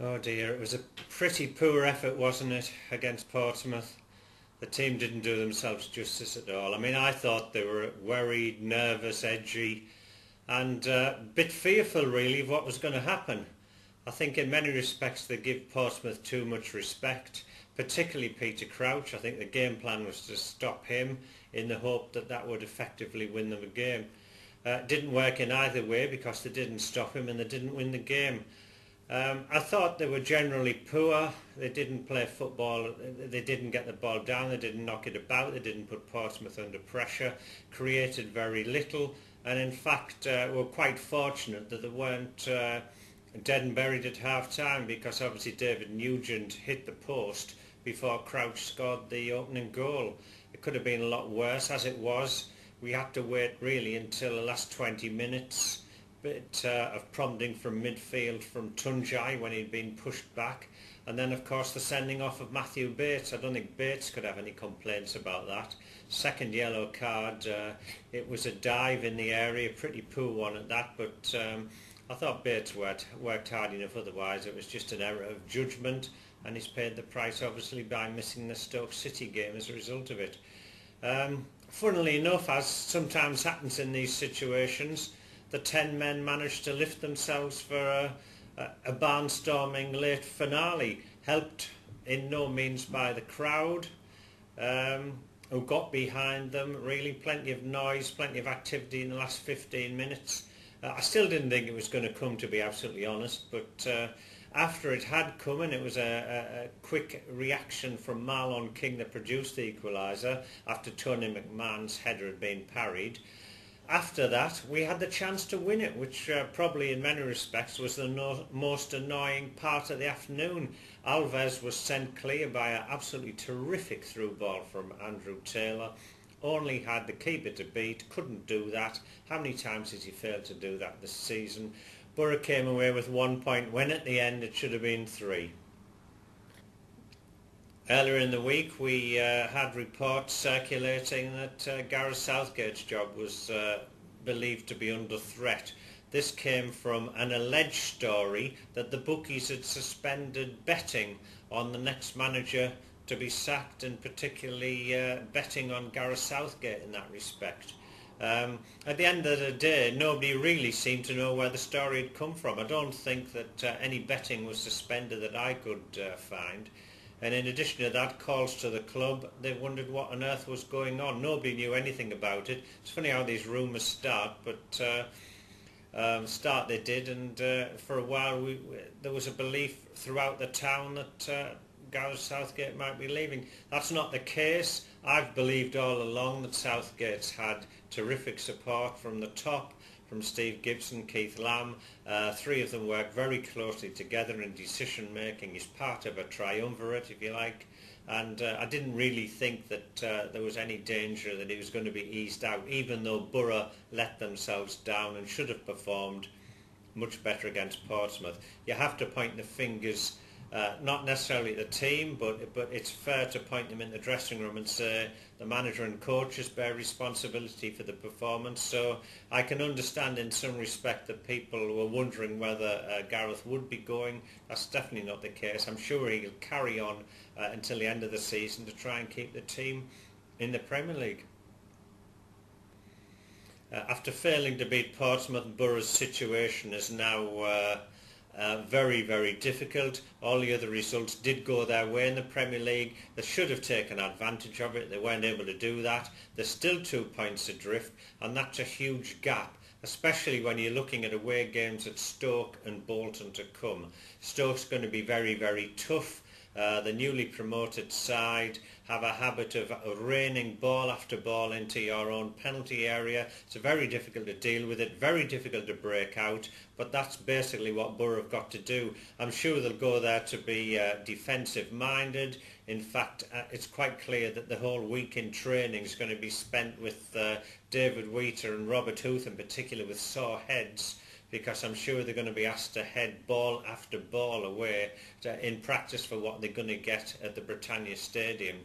Oh dear, it was a pretty poor effort, wasn't it, against Portsmouth? The team didn't do themselves justice at all. I mean, I thought they were worried, nervous, edgy, and a bit fearful, really, of what was going to happen. I think in many respects they give Portsmouth too much respect, particularly Peter Crouch. I think the game plan was to stop him in the hope that that would effectively win them a game. It didn't work in either way because they didn't stop him and they didn't win the game. I thought they were generally poor. They didn't play football. They didn't get the ball down. They didn't knock it about. They didn't put Portsmouth under pressure. Created very little. And in fact, were quite fortunate that they weren't dead and buried at half time, because obviously David Nugent hit the post before Crouch scored the opening goal. It could have been a lot worse. As it was, we had to wait really until the last 20 minutes. Bit of prompting from midfield from Tunjai when he'd been pushed back, and then of course the sending off of Matthew Bates. I don't think Bates could have any complaints about that. Second yellow card. It was a dive in the area, pretty poor one at that, but I thought Bates worked hard enough otherwise. It was just an error of judgment, and he's paid the price obviously by missing the Stoke City game as a result of it. Funnily enough, as sometimes happens in these situations, the 10 men managed to lift themselves for a barnstorming late finale, helped in no means by the crowd, who got behind them. Really plenty of noise, plenty of activity in the last 15 minutes. I still didn't think it was going to come, to be absolutely honest, but after it had come, and it was a quick reaction from Marlon King that produced the equaliser after Tony McMahon's header had been parried. After that, we had the chance to win it, which probably in many respects was the most annoying part of the afternoon. Alves was sent clear by an absolutely terrific through ball from Andrew Taylor. Only had the keeper to beat, couldn't do that. How many times has he failed to do that this season? Boro came away with 1 point when at the end it should have been 3. Earlier in the week we had reports circulating that Gareth Southgate's job was believed to be under threat. This came from an alleged story that the bookies had suspended betting on the next manager to be sacked, and particularly betting on Gareth Southgate in that respect. At the end of the day, nobody really seemed to know where the story had come from. I don't think that any betting was suspended that I could find. And in addition to that, calls to the club, they wondered what on earth was going on. Nobody knew anything about it. It's funny how these rumours start, but start they did, and for a while there was a belief throughout the town that Gareth Southgate might be leaving. That's not the case. I've believed all along that Southgate's had terrific support from the top, from Steve Gibson, Keith Lamb. Three of them work very closely together in decision making. He's part of a triumvirate, if you like, and I didn't really think that there was any danger that he was going to be eased out, even though Boro let themselves down and should have performed much better against Portsmouth. You have to point the fingers, not necessarily at the team, but it's fair to point them in the dressing room and say the manager and coaches bear responsibility for the performance. So I can understand in some respect that people were wondering whether Gareth would be going. That's definitely not the case. I'm sure he'll carry on until the end of the season to try and keep the team in the Premier League. After failing to beat Portsmouth, Boro's situation is now very, very difficult. All the other results did go their way in the Premier League. They should have taken advantage of it. They weren't able to do that. They're still 2 points adrift, and that's a huge gap, especially when you're looking at away games at Stoke and Bolton to come. Stoke's going to be very, very tough. The newly promoted side have a habit of raining ball after ball into your own penalty area. It's very difficult to deal with it, very difficult to break out, but that's basically what Boro have got to do. I'm sure they'll go there to be defensive minded. In fact, it's quite clear that the whole week in training is going to be spent with David Wheater and Robert Huth in particular with sore heads, because I'm sure they're going to be asked to head ball after ball away in practice for what they're going to get at the Britannia Stadium.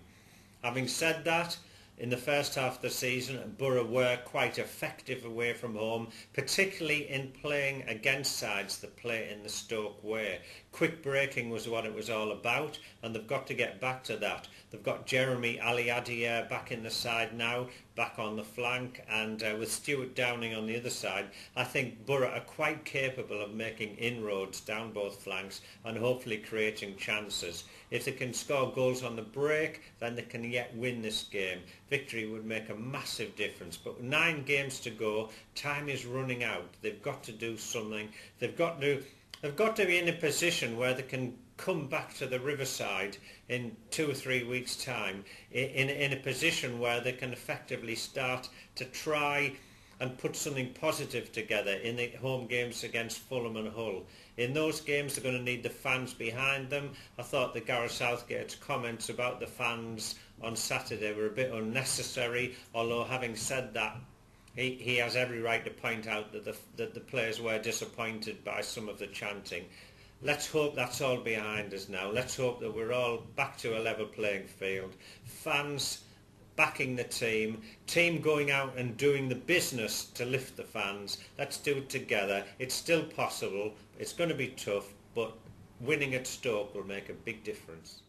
Having said that, in the first half of the season, Boro were quite effective away from home, particularly in playing against sides that play in the Stoke way. Quick breaking was what it was all about, and they've got to get back to that. They've got Jeremy Ali-Adier back in the side now, back on the flank, and with Stuart Downing on the other side, I think Boro are quite capable of making inroads down both flanks and hopefully creating chances. If they can score goals on the break, then they can yet win this game. Victory would make a massive difference, but 9 games to go, time is running out. They've got to do something. They've got to be in a position where they can come back to the Riverside in 2 or 3 weeks' time in a position where they can effectively start to try and put something positive together in the home games against Fulham and Hull. In those games, they're going to need the fans behind them. I thought that Gareth Southgate's comments about the fans on Saturday were a bit unnecessary, although having said that, he has every right to point out that the players were disappointed by some of the chanting. Let's hope that's all behind us now. Let's hope that we're all back to a level playing field. Fans backing the team going out and doing the business to lift the fans. Let's do it together. It's still possible. It's going to be tough, but winning at Stoke will make a big difference.